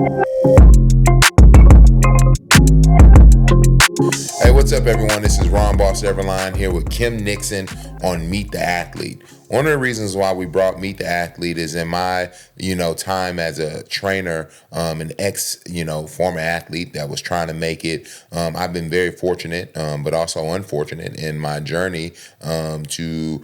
Hey, what's up, everyone? This is Ron Boss Everline here with Kim Nixon on Meet the Athlete. One of the reasons why we brought Meet the Athlete is in my, time as a trainer, an ex, former athlete that was trying to make it. I've been very fortunate, but also unfortunate in my journey to,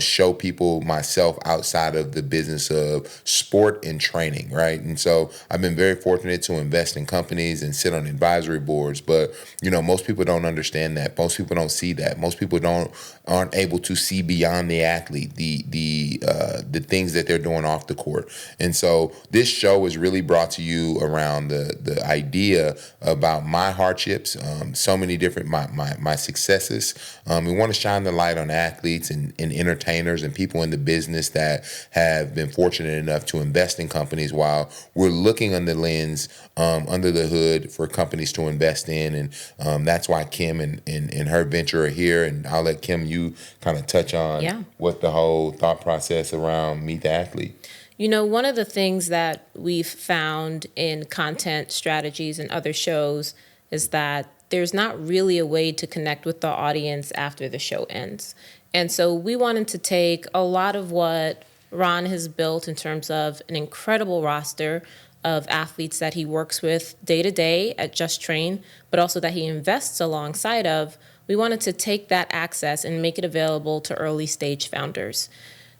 show people myself outside of the business of sport and training, right? And so I've been very fortunate to invest in companies and sit on advisory boards, but most people don't understand that. Most people don't see that. Most people aren't able to see beyond the athlete, the things that they're doing off the court. And so this show is really brought to you around the idea about my hardships, so many different my successes. We want to shine the light on athletes and entertainers and people in the business that have been fortunate enough to invest in companies while we're looking under the lens, under the hood for companies to invest in. And that's why Kim and her venture are here. And I'll let Kim, you kind of touch on what the whole thought process around Meet the Athlete. One of the things that we've found in content strategies and other shows is that there's not really a way to connect with the audience after the show ends. And so we wanted to take a lot of what Ron has built in terms of an incredible roster of athletes that he works with day to day at Just Train, but also that he invests alongside of. We wanted to take that access and make it available to early stage founders.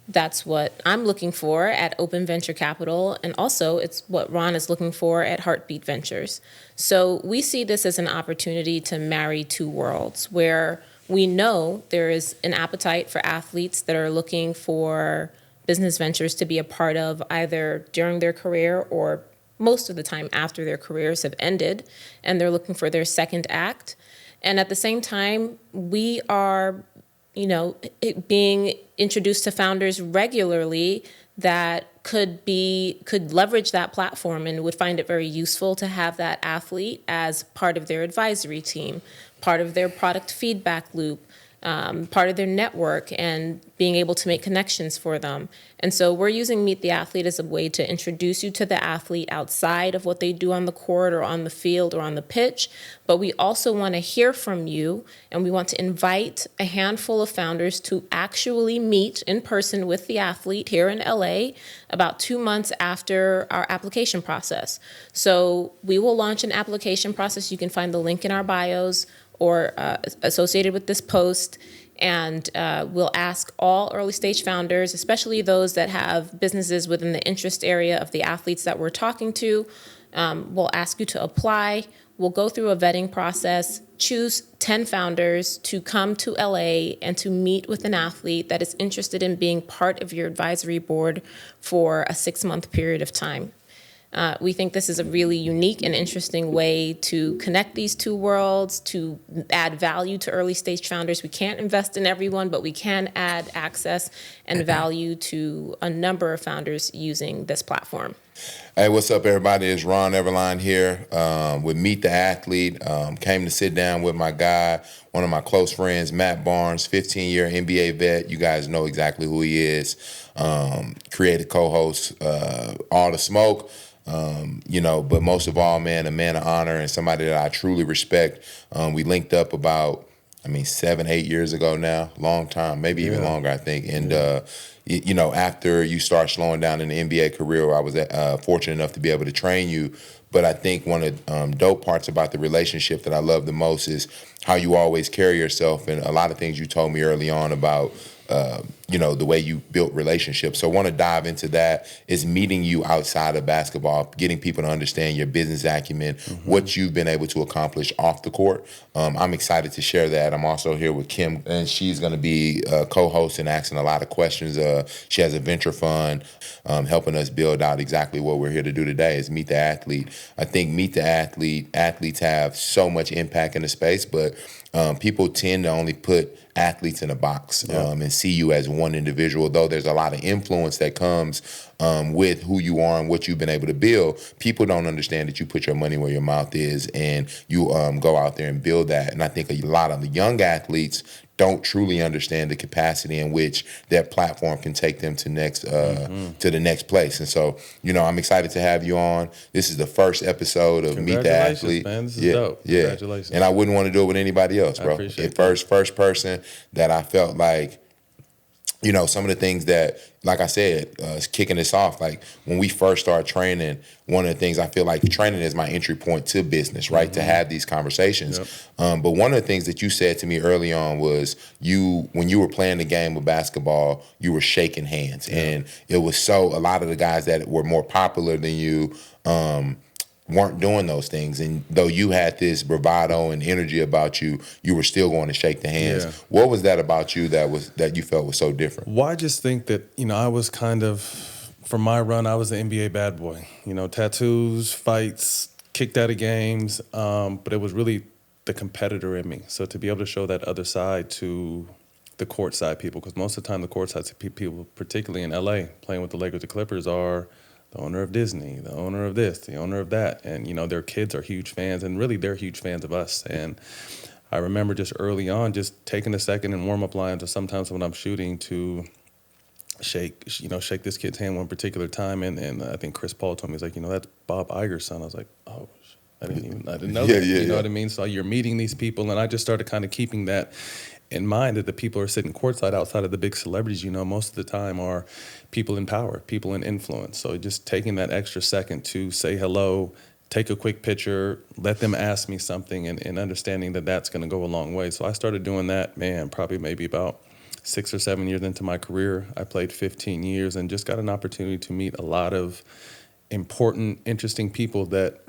That's what I'm looking for at Open Venture Capital, and also it's what Ron is looking for at Heartbeat Ventures. So we see this as an opportunity to marry two worlds where we know there is an appetite for athletes that are looking for business ventures to be a part of either during their career or most of the time after their careers have ended, and they're looking for their second act. And at the same time, we are being introduced to founders regularly that could leverage that platform and would find it very useful to have that athlete as part of their advisory team, part of their product feedback loop, part of their network, and being able to make connections for them. And so we're using Meet the Athlete as a way to introduce you to the athlete outside of what they do on the court or on the field or on the pitch. But we also want to hear from you, and we want to invite a handful of founders to actually meet in person with the athlete here in LA about 2 months after our application process. So we will launch an application process. You can find the link in our bios or associated with this post. And we'll ask all early stage founders, especially those that have businesses within the interest area of the athletes that we're talking to. We'll ask you to apply. We'll go through a vetting process, choose 10 founders to come to LA and to meet with an athlete that is interested in being part of your advisory board for a 6-month period of time. We think this is a really unique and interesting way to connect these two worlds, to add value to early stage founders. We can't invest in everyone, but we can add access and value to a number of founders using this platform. Hey, what's up, everybody? It's Ron Everline here with Meet the Athlete. Came to sit down with my guy, one of my close friends, Matt Barnes, 15-year NBA vet. You guys know exactly who he is. Creative co-host, All the Smoke. But most of all, man, a man of honor and somebody that I truly respect. We linked up about, 7-8 years ago now, long time, maybe even longer, I think. And, after you start slowing down in the NBA career, I was fortunate enough to be able to train you. But I think one of the dope parts about the relationship that I love the most is how you always carry yourself, and a lot of things you told me early on about the way you built relationships. So I want to dive into that, is meeting you outside of basketball, getting people to understand your business acumen, what you've been able to accomplish off the court. I'm excited to share that. I'm also here with Kim, and she's going to be co-host and asking a lot of questions. She has a venture fund helping us build out exactly what we're here to do today, is Meet the Athlete. I think Meet the Athlete, athletes have so much impact in the space, but people tend to only put athletes in a box and see you as one individual, though there's a lot of influence that comes with who you are and what you've been able to build, people don't understand that you put your money where your mouth is and you go out there and build that. And I think a lot of the young athletes don't truly understand the capacity in which that platform can take them to the next place. And so, I'm excited to have you on. This is the first episode of Meet the Athlete. Man. This is dope. Yeah. Congratulations. And I wouldn't want to do it with anybody else, bro. I appreciate First person that I felt like, some of the things that, like I said, kicking this off, like when we first started training, one of the things I feel like training is my entry point to business, right? To have these conversations. Yep. But one of the things that you said to me early on was when you were playing the game of basketball, you were shaking hands. Yeah. And it was a lot of the guys that were more popular than you, weren't doing those things, and though you had this bravado and energy about you, you were still going to shake the hands. Yeah. What was that about you that you felt was so different? Well, I just think that I was kind of, from my run, I was the NBA bad boy. Tattoos, fights, kicked out of games, but it was really the competitor in me. So to be able to show that other side to the courtside people, because most of the time the courtside people, particularly in LA, playing with the Lakers, the Clippers, are the owner of Disney, the owner of this, the owner of that. And, their kids are huge fans, and really they're huge fans of us. And I remember just early on just taking a second in warm-up lines or sometimes when I'm shooting to shake this kid's hand one particular time. And I think Chris Paul told me, he's like, that's Bob Iger's son. I was like, oh, I didn't know that. You know what I mean? So you're meeting these people, and I just started kind of keeping that in mind, that the people who are sitting courtside outside of the big celebrities, most of the time are people in power, people in influence. So just taking that extra second to say hello, take a quick picture, let them ask me something, and understanding that that's going to go a long way. So I started doing that, probably maybe about 6 or 7 years into my career. I played 15 years and just got an opportunity to meet a lot of important, interesting people that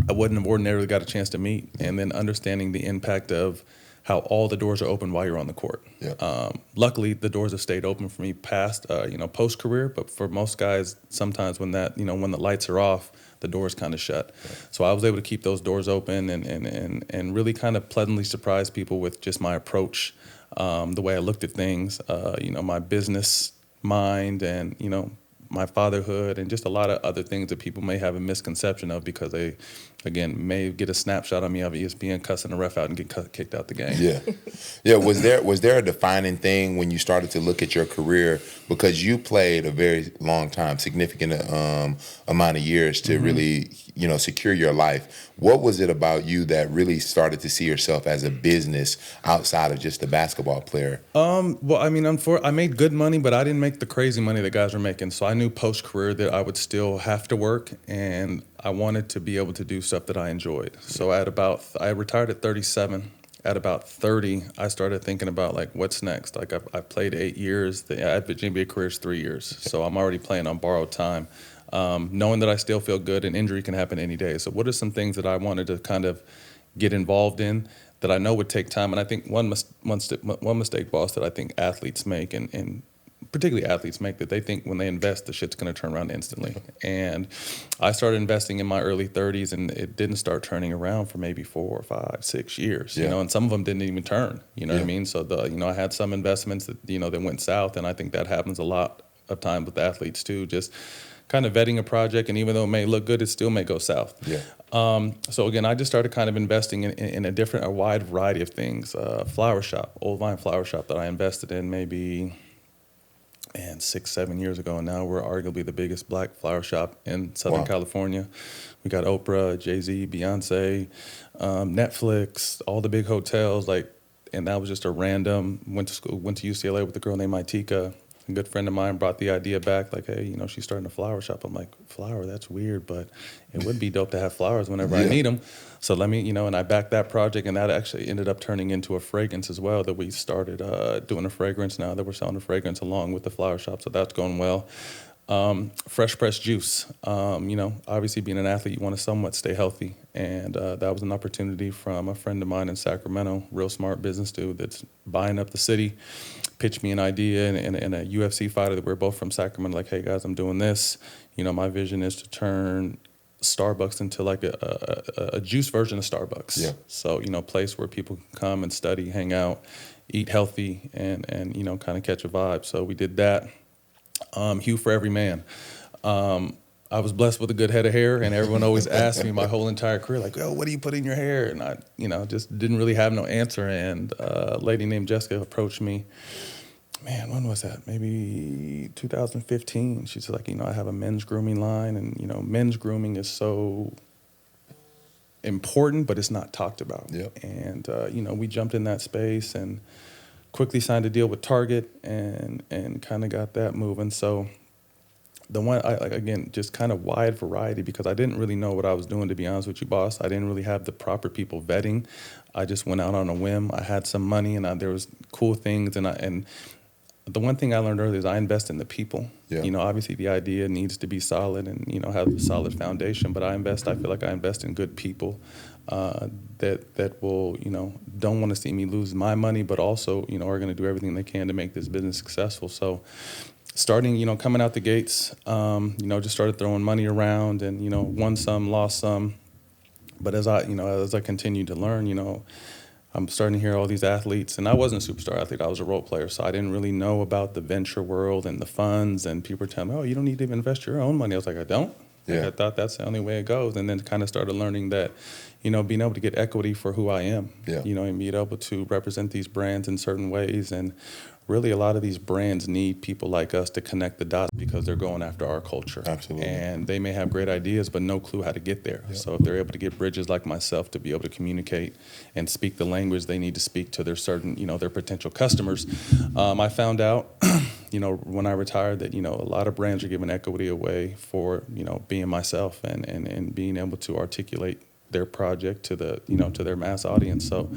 I wouldn't have ordinarily got a chance to meet, and then understanding the impact of how all the doors are open while you're on the court. Yeah. Luckily, the doors have stayed open for me past, post-career, but for most guys, sometimes when when the lights are off, the doors kind of shut. Yeah. So I was able to keep those doors open and really kind of pleasantly surprise people with just my approach, the way I looked at things, my business mind, and, my fatherhood, and just a lot of other things that people may have a misconception of because they, again, may get a snapshot on me of ESPN cussing the ref out and get kicked out the game. Yeah. Was there a defining thing when you started to look at your career, because you played a very long time, significant amount of years to really, secure your life? What was it about you that really started to see yourself as a business outside of just a basketball player? Well, I made good money, but I didn't make the crazy money that guys were making. So I knew post-career that I would still have to work, and I wanted to be able to do stuff that I enjoyed. So I retired at 37. At about 30, I started thinking about, like, what's next? Like, I played 8 years. The average NBA career is 3 years. So I'm already playing on borrowed time, knowing that I still feel good and injury can happen any day. So what are some things that I wanted to kind of get involved in that I know would take time? And I think one mistake, boss, that I think athletes make, and particularly athletes make, that they think when they invest, the shit's going to turn around instantly. And I started investing in my early 30s, and it didn't start turning around for maybe 4, 5, 6 years, and some of them didn't even turn, what I mean? So I had some investments that, that went south, and I think that happens a lot of times with athletes too, just kind of vetting a project, and even though it may look good, it still may go south. So again, I just started kind of investing in a wide variety of things. Flower shop, Old Vine Flower Shop, that I invested in maybe 6, 7 years ago, and now we're arguably the biggest black flower shop in Southern California. We got Oprah, Jay-Z, Beyonce, Netflix, all the big hotels, and that was just a random, went to UCLA with a girl named Itika. A good friend of mine brought the idea back, like, hey, she's starting a flower shop. I'm like, flower? That's weird, but it would be dope to have flowers whenever I need them. So let me, and I backed that project, and that actually ended up turning into a fragrance as well, that we started doing a fragrance now, that we're selling a fragrance along with the flower shop. So that's going well. Fresh pressed juice. Obviously being an athlete, you want to somewhat stay healthy. And that was an opportunity from a friend of mine in Sacramento, real smart business dude that's buying up the city, pitched me an idea, and a UFC fighter that we're both from Sacramento, like, hey guys, I'm doing this. My vision is to turn Starbucks into like a juice version of Starbucks. Yeah. So, place where people can come and study, hang out, eat healthy, and kind of catch a vibe. So we did that. Hue for every man. I was blessed with a good head of hair, and everyone always asked me my whole entire career, like, "Oh, what do you put in your hair?" And I, just didn't really have no answer. And a lady named Jessica approached me. Man, when was that? Maybe 2015. She's like, I have a men's grooming line, and men's grooming is so important, but it's not talked about. Yep. And we jumped in that space and quickly signed a deal with Target, and kind of got that moving. So the one, again, just kind of wide variety, because I didn't really know what I was doing, to be honest with you, boss. I didn't really have the proper people vetting. I just went out on a whim. I had some money, and there was cool things, and the one thing I learned early is I invest in the people. Yeah. Obviously the idea needs to be solid and, have a solid foundation, but I feel like I invest in good people that will, don't want to see me lose my money, but also, are going to do everything they can to make this business successful. So starting, coming out the gates, just started throwing money around, and, won some, lost some. But as I continued to learn, I'm starting to hear all these athletes, and I wasn't a superstar athlete. I was a role player, so I didn't really know about the venture world and the funds. And people were telling me, "Oh, you don't need to even invest your own money." I was like, "I don't." Yeah. I thought that's the only way it goes. And then kind of started learning that, being able to get equity for who I am, Yeah. and being able to represent these brands in certain ways. And really, a lot of these brands need people like us to connect the dots, because they're going after our culture. Absolutely. And they may have great ideas, but no clue how to get there. Yep. So if they're able to get bridges like myself to be able to communicate and speak the language they need to speak to their certain, their potential customers, I found out, when I retired, that, a lot of brands are giving equity away for, being myself and being able to articulate their project to the, to their mass audience. So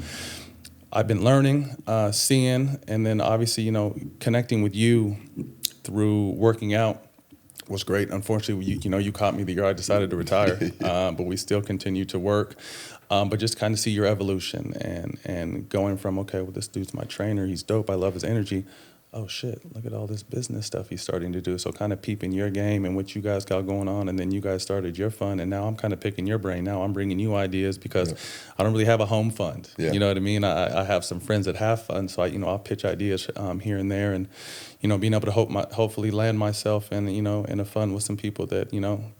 I've been learning, seeing, and then obviously, connecting with you through working out was great. Unfortunately, you caught me the year I decided to retire, but we still continue to work. But just kind of see your evolution and going from, okay, well, this dude's my trainer, he's dope, I love his energy. Oh shit, look at all this business stuff he's starting to do. So kind of peeping your game and what you guys got going on, and then you guys started your fund, and now I'm kind of picking your brain. Now I'm bringing you ideas, because I don't really have a home fund. Yeah. You know what I mean? I have some friends that have funds, so I'll pitch ideas here and there, and being able to hopefully land myself in in a fund with some people that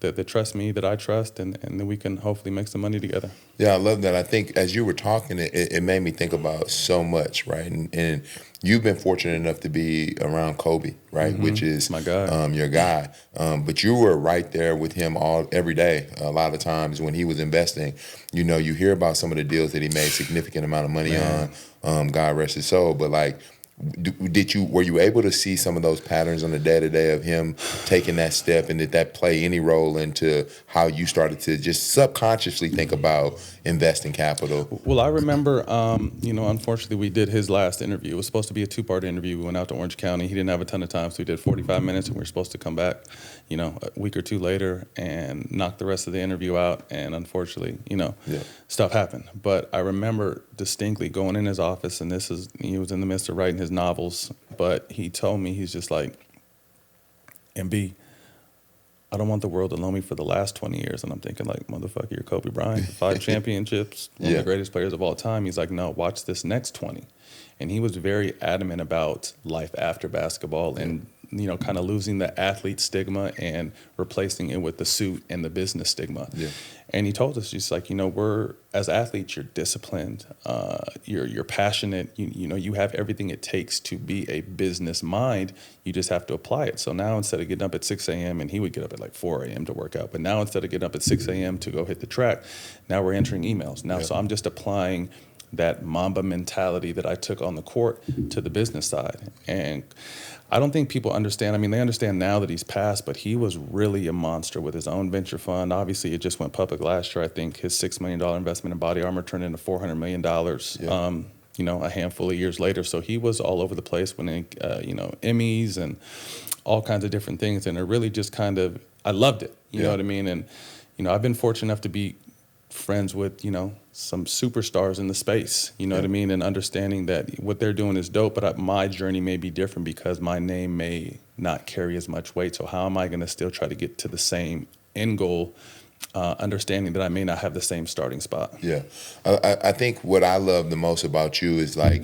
that trust me, that I trust, and then we can hopefully make some money together. Yeah, I love that. I think as you were talking, it made me think about so much, right? And you've been fortunate enough to be around Kobe, right? Mm-hmm. Which is my guy. Your guy. But you were right there with him every day. A lot of times when he was investing, you hear about some of the deals that he made significant amount of money on. God rest his soul. But like, were you able to see some of those patterns on the day-to-day of him taking that step, and did that play any role into how you started to just subconsciously think about investing capital? Well, I remember, unfortunately, we did his last interview. It was supposed to be a 2-part interview. We went out to Orange County. He didn't have a ton of time, so we did 45 minutes, and we were supposed to come back, a week or two later and knock the rest of the interview out. And unfortunately, stuff happened. But I remember distinctly going in his office, and he was in the midst of writing his novels, but he told me, he's just like, MB, I don't want the world to know me for the last 20 years. And I'm thinking, like, motherfucker, you're Kobe Bryant, 5 championships, one of the greatest players of all time. He's like, no, watch this next 20. And he was very adamant about life after basketball, and kind of losing the athlete stigma and replacing it with the suit and the business stigma. Yeah. And he told us, just like, we're, as athletes, you're disciplined, you're passionate, you have everything it takes to be a business mind. You just have to apply it. So now, instead of getting up at 6 a.m., and he would get up at like 4 a.m. to work out, but now instead of getting up at 6 a.m. to go hit the track, now we're entering emails. Now, so I'm just applying that Mamba mentality that I took on the court to the business side. And I don't think people understand. I mean, they understand now that he's passed, but he was really a monster with his own venture fund. Obviously, it just went public last year. I think his $6 million investment in Body Armor turned into $400 million, a handful of years later. So he was all over the place, winning, Emmys and all kinds of different things. And it really just kind of, I loved it. You know what I mean? And, I've been fortunate enough to be friends with, some superstars in the space, what I mean? And understanding that what they're doing is dope, but my journey may be different because my name may not carry as much weight. So how am I going to still try to get to the same end goal, understanding that I may not have the same starting spot? Yeah. I think what I love the most about you is, like,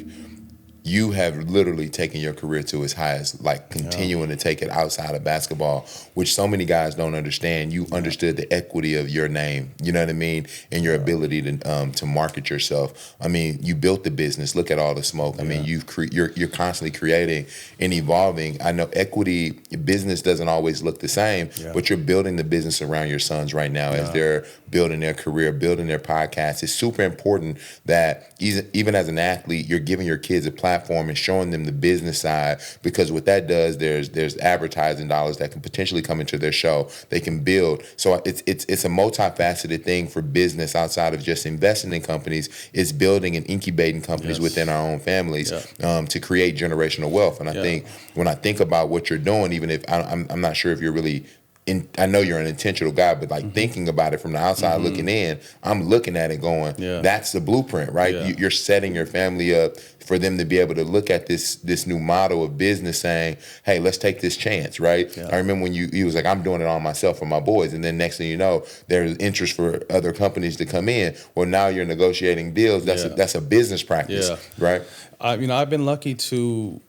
you have literally taken your career to its highest, like continuing to take it outside of basketball, which so many guys don't understand. You understood the equity of your name, you know what I mean, and your ability to market yourself. I mean, you built the business. Look at all the smoke. I mean, you're constantly creating and evolving. I know equity business doesn't always look the same, but you're building the business around your sons right now as they're building their career, building their podcast. It's super important that even as an athlete, you're giving your kids a platform and showing them the business side, because what that does, there's advertising dollars that can potentially come into their show. They can build. So it's a multifaceted thing for business outside of just investing in companies. It's building and incubating companies within our own families to create generational wealth. And I think when I think about what you're doing, even if I'm not sure if you're really I know you're an intentional guy, but like thinking about it from the outside looking in, I'm looking at it going, that's the blueprint, right? You're setting your family up for them to be able to look at this new model of business saying, hey, let's take this chance, right? I remember when you was like, I'm doing it all myself for my boys. And then next thing you know, there's interest for other companies to come in. Well, now you're negotiating deals. That's a business practice, right? I've been lucky to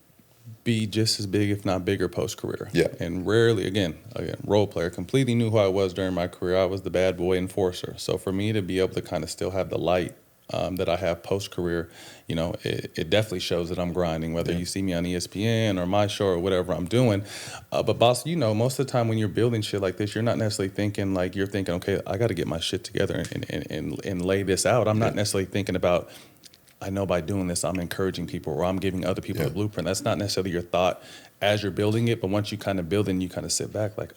be just as big, if not bigger, post-career. And rarely, again, role player, completely knew who I was during my career. I was the bad boy enforcer. So for me to be able to kind of still have the light that I have post-career, it definitely shows that I'm grinding, whether you see me on ESPN or my show or whatever I'm doing. But boss, most of the time when you're building shit like this, you're not necessarily thinking like you're thinking, okay, I got to get my shit together and lay this out. I'm not necessarily thinking about, I know by doing this, I'm encouraging people or I'm giving other people the blueprint. That's not necessarily your thought as you're building it, but once you kind of build it, you kind of sit back like,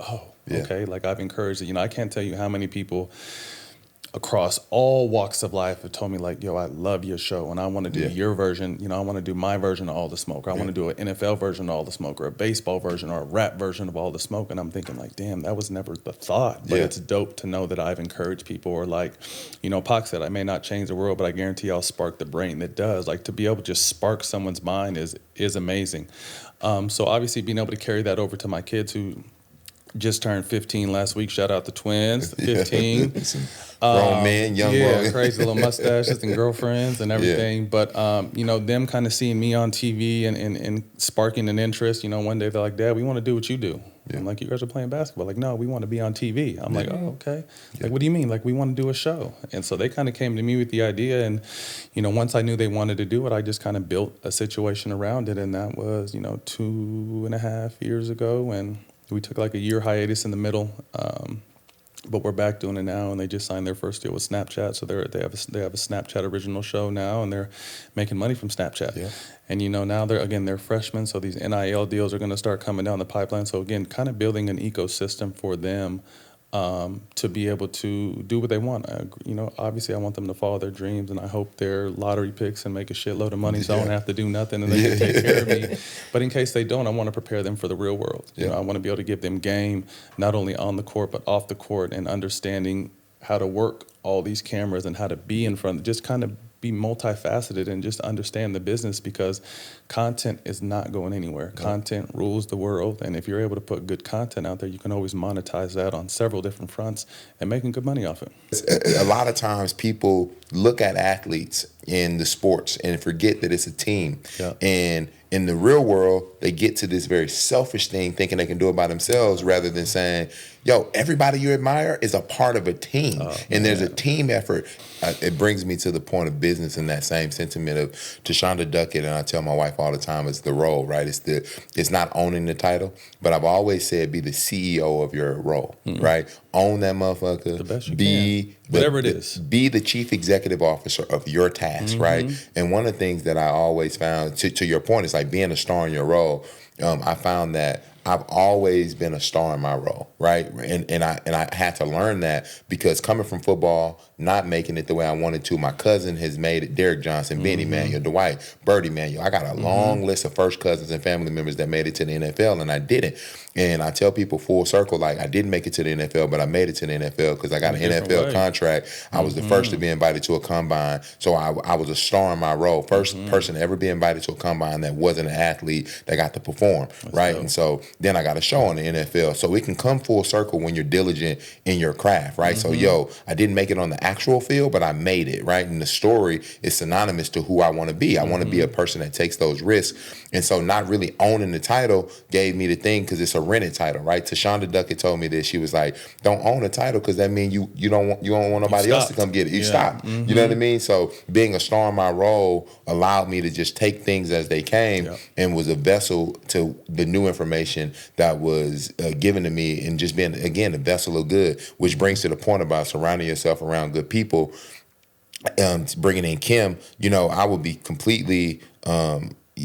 okay, like I've encouraged it. I can't tell you how many people across all walks of life have told me like, yo, I love your show and I want to do your version. I want to do my version of All the Smoke. Or I want to do an NFL version of All the Smoke, or a baseball version, or a rap version of All the Smoke. And I'm thinking like, damn, that was never the thought. But it's dope to know that I've encouraged people, or like, Pac said, I may not change the world, but I guarantee I'll spark the brain that does. Like to be able to just spark someone's mind is amazing. So obviously being able to carry that over to my kids who just turned 15 last week. Shout out the twins, 15. Grown men, young boys. Crazy little mustaches and girlfriends and everything. But, them kind of seeing me on TV and sparking an interest, one day they're like, Dad, we want to do what you do. I'm like, you guys are playing basketball. Like, no, we want to be on TV. I'm like, oh, okay. Like, what do you mean? Like, we want to do a show. And so they kind of came to me with the idea. And, once I knew they wanted to do it, I just kind of built a situation around it. And that was, 2.5 years ago. And we took like a year hiatus in the middle, but we're back doing it now. And they just signed their first deal with Snapchat, so they have a Snapchat original show now, and they're making money from Snapchat. And now they're freshmen, so these NIL deals are going to start coming down the pipeline. So again, kind of building an ecosystem for them to be able to do what they want. Obviously I want them to follow their dreams, and I hope they're lottery picks and make a shitload of money so I don't have to do nothing and they can take care of me. But in case they don't, I want to prepare them for the real world. I want to be able to give them game, not only on the court, but off the court, and understanding how to work all these cameras and how to be in front, just kind of be multifaceted and just understand the business, because content is not going anywhere. Content rules the world, and if you're able to put good content out there, you can always monetize that on several different fronts and making good money off it. A lot of times people look at athletes in the sports and forget that it's a team. And in the real world, they get to this very selfish thing, thinking they can do it by themselves, rather than saying, yo, everybody you admire is a part of a team, and there's a team effort. It brings me to the point of business in that same sentiment of Tashonda Duckett, and I tell my wife all the time, it's the role, right? It's not owning the title, but I've always said be the CEO of your role, right? Own that motherfucker. The best you can. Whatever it is. Be the chief executive officer of your task, right? And one of the things that I always found, to your point, is like being a star in your role. I found that I've always been a star in my role, right? And I had to learn that, because coming from football, not making it the way I wanted to, my cousin has made it. Derek Johnson, Benny Manuel, Dwight, Birdie Manuel. I got a long list of first cousins and family members that made it to the NFL, and I didn't. And I tell people full circle, like, I didn't make it to the NFL, but I made it to the NFL because I got an NFL contract. I was the first to be invited to a combine, so I was a star in my role. First person to ever be invited to a combine that wasn't an athlete that got to perform, right? And so then I got a show on the NFL. So it can come full circle when you're diligent in your craft, right? So, yo, I didn't make it on the actual field, but I made it, right? And the story is synonymous to who I want to be. I want to be a person that takes those risks. And so not really owning the title gave me the thing, because it's a rented title, right? Tashonda Duckett told me this. She was like, don't own a title, because that means you don't want nobody else to come get it. You stop. You know what I mean? So being a star in my role allowed me to just take things as they came, and was a vessel to the new information that was given to me, and just being, again, a vessel of good, which brings to the point about surrounding yourself around good people. Bringing in Kim, I would be completely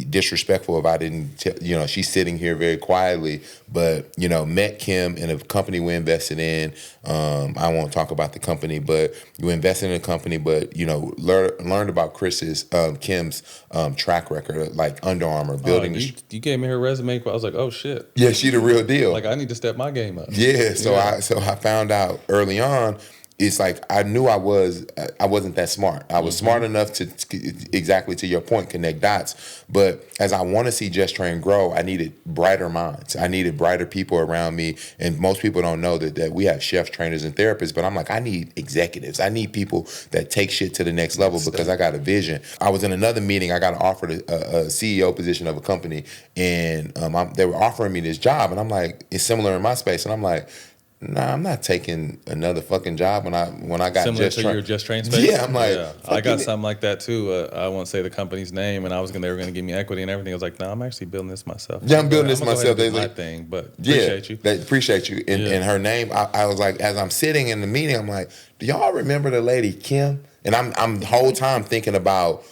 disrespectful if I didn't she's sitting here very quietly, but met Kim in a company we invested in. I won't talk about the company, but we invested in a company, but learned about Kim's track record, like Under Armour building. You gave me her resume. I was like, oh shit. Yeah, she the real deal. Like, I need to step my game up. Yeah, so I found out early on. It's like I knew I wasn't that smart. I was smart enough to, exactly to your point, connect dots. But as I want to see Just Train grow, I needed brighter minds. I needed brighter people around me. And most people don't know that we have chefs, trainers, and therapists. But I'm like, I need executives. I need people that take shit to the next level, because I got a vision. I was in another meeting. I got offered a CEO position of a company, and they were offering me this job. And I'm like, it's similar in my space. And I'm like, nah, I'm not taking another fucking job when I got similar Just to Train. your Just Train space. Yeah, I'm like, I got something like that too. I won't say the company's name, and they were gonna give me equity and everything. I was like, no, I'm actually building this myself. Yeah, I'm building this myself. That's my thing, but They appreciate you. And her name, I was like, as I'm sitting in the meeting, I'm like, do y'all remember the lady Kim? And I'm the whole time thinking about,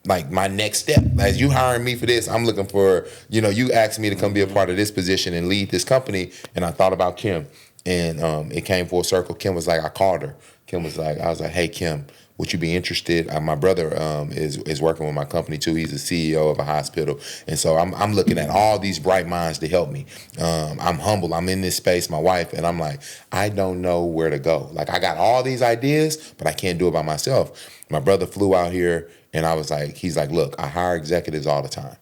like, my next step. As you hiring me for this, I'm looking for, you asked me to come be a part of this position and lead this company, and I thought about Kim. And it came full circle. Kim was like, I called her. Kim was like, I was like, hey, Kim, would you be interested? My brother is working with my company too. He's the CEO of a hospital. And so I'm looking at all these bright minds to help me. I'm humble. I'm in this space, my wife, and I'm like, I don't know where to go. Like, I got all these ideas, but I can't do it by myself. My brother flew out here, and he's like, look, I hire executives all the time.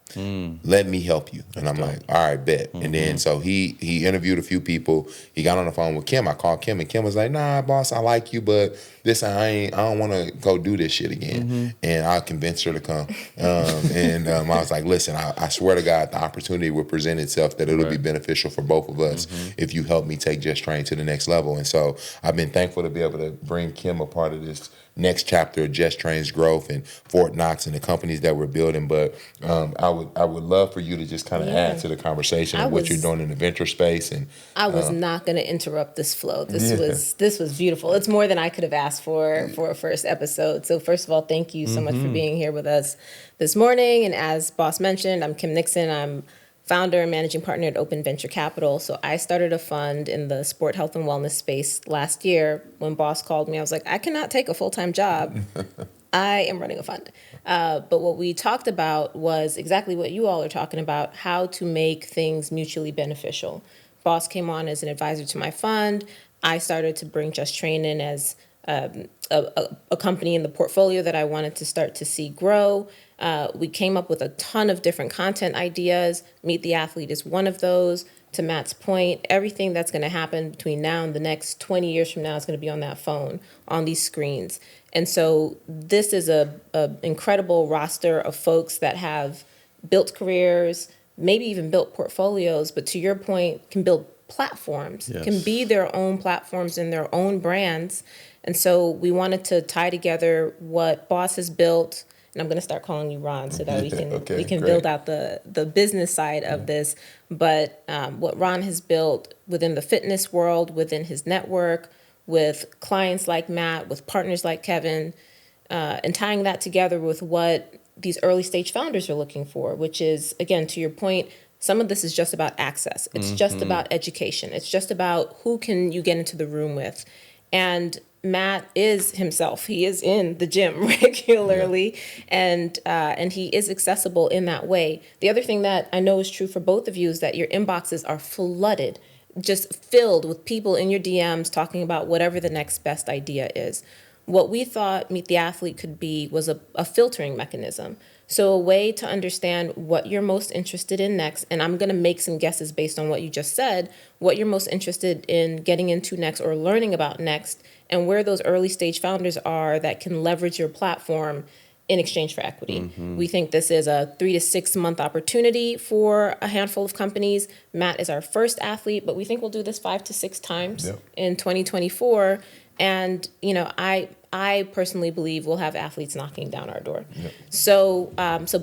Let me help you. And I'm like, all right, bet. And then so he interviewed a few people. He got on the phone with Kim. I called Kim, and Kim was like, nah, boss, I like you, but listen, I don't want to go do this shit again. And I convinced her to come. I was like, listen, I swear to God, the opportunity will present itself that it'll be beneficial for both of us if you help me take Just Train to the next level. And so I've been thankful to be able to bring Kim a part of this next chapter of Just Train's growth and Fort Knox and the companies that we're building. But I would love for you to just kind of add to the conversation of what you're doing in the venture space. And I was not going to interrupt this flow. This was beautiful. It's more than I could have asked for a first episode. So first of all, thank you so much for being here with us this morning. And as Boss mentioned, I'm Kim Nixon. I'm founder and managing partner at Open Venture Capital. So I started a fund in the sport, health, and wellness space last year. When Boss called me, I was like, I cannot take a full-time job. I am running a fund. But what we talked about was exactly what you all are talking about, how to make things mutually beneficial. Boss came on as an advisor to my fund. I started to bring Just Train in as a company in the portfolio that I wanted to start to see grow. We came up with a ton of different content ideas. Meet the Athlete is one of those. To Matt's point, everything that's going to happen between now and the next 20 years from now is going to be on that phone, on these screens. And so this is a incredible roster of folks that have built careers, maybe even built portfolios, but to your point, can build platforms, can be their own platforms and their own brands. And so we wanted to tie together what Boss has built, and I'm going to start calling you Ron so that we can build out the business side of this. But what Ron has built within the fitness world, within his network, with clients like Matt, with partners like Kevin, and tying that together with what these early stage founders are looking for, which is, again, to your point, some of this is just about access. It's just about education. It's just about who can you get into the room with. And Matt is himself. He is in the gym regularly, and he is accessible in that way. The other thing that I know is true for both of you is that your inboxes are flooded, just filled with people in your DMs talking about whatever the next best idea is. What we thought Meet the Athlete could be was a filtering mechanism. So a way to understand what you're most interested in next, and I'm going to make some guesses based on what you just said, what you're most interested in getting into next or learning about next, and where those early stage founders are that can leverage your platform in exchange for equity. We think this is a 3 to 6 month opportunity for a handful of companies. Matt is our first athlete, but we think we'll do this 5 to 6 times in 2024. And I personally believe we'll have athletes knocking down our door. So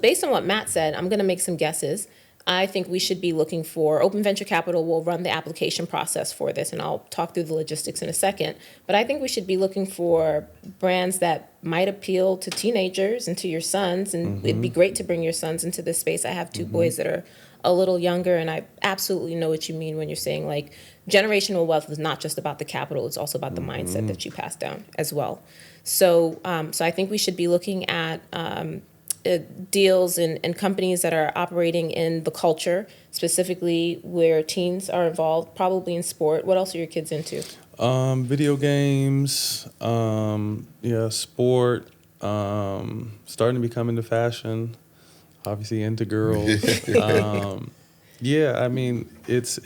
based on what Matt said, I'm going to make some guesses. I think we should be looking for Open Venture Capital will run the application process for this, and I'll talk through the logistics in a second. But I think we should be looking for brands that might appeal to teenagers and to your sons, and it'd be great to bring your sons into this space. I have 2 boys that are a little younger, and I absolutely know what you mean when you're saying like generational wealth is not just about the capital; it's also about the mindset that you pass down as well. So I think we should be looking at deals and companies that are operating in the culture, specifically where teens are involved, probably in sport. What else are your kids into? Video games, sport, starting to become into fashion, obviously into girls. I mean, it's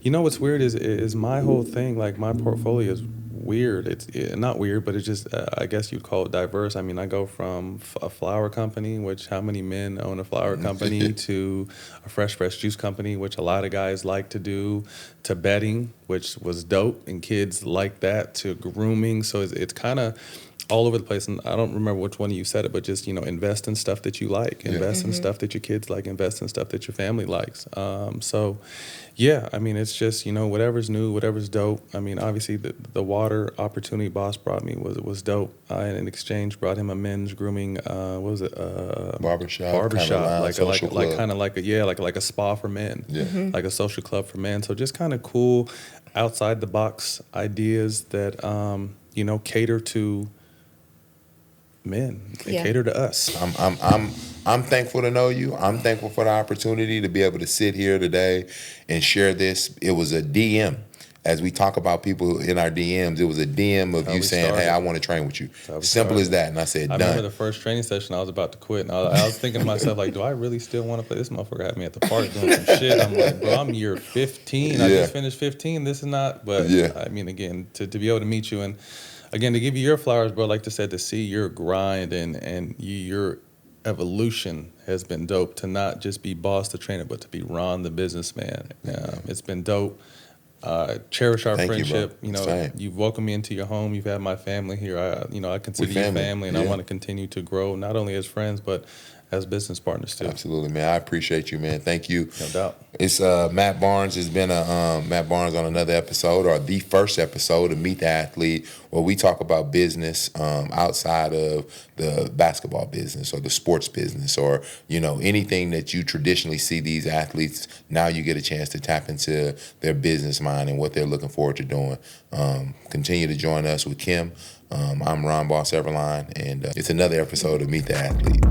what's weird is my whole thing, like my portfolio is weird. It's not weird, but it's just, I guess you'd call it diverse. I mean, I go from a flower company, which how many men own a flower company, to a fresh juice company, which a lot of guys like to do, to betting, which was dope, and kids like that, to grooming. So it's kind of all over the place, and I don't remember which one of you said it, but just, invest in stuff that you like, invest in stuff that your kids like, invest in stuff that your family likes. I mean, it's just, whatever's new, whatever's dope. I mean, obviously the water opportunity Boss brought me was dope. I, in exchange, brought him a men's grooming, what was it? Barbershop, like a spa for men, like a social club for men. So just kind of cool, outside the box ideas that, cater to men and cater to us. I'm thankful to know you. I'm thankful for the opportunity to be able to sit here today and share this. It was a DM. As we talk about people in our DMs, it was a DM of you saying, "Hey, I want to train with you." Simple as that. And I said, "Done." I remember the first training session, I was about to quit, and I was thinking to myself, like, do I really still want to play? This motherfucker had me at the park doing some shit. I'm like, bro, I'm year 15. I just finished 15. This is not. But I mean, again, to be able to meet you, and again, to give you your flowers, bro, like to say, to see your grind and your evolution has been dope. To not just be Boss the trainer, but to be Ron the businessman. It's been dope. Cherish our friendship. You've welcomed me into your home. You've had my family here. I consider you family, and I want to continue to grow, not only as friends, but as business partners too. Absolutely, man. I appreciate you, man. Thank you. No doubt. It's Matt Barnes. It's been Matt Barnes on another episode, or the first episode of Meet the Athlete, where we talk about business outside of the basketball business or the sports business, or anything that you traditionally see these athletes. Now you get a chance to tap into their business mind and what they're looking forward to doing. Continue to join us with Kim. I'm Ron Boss Everline, and it's another episode of Meet the Athlete.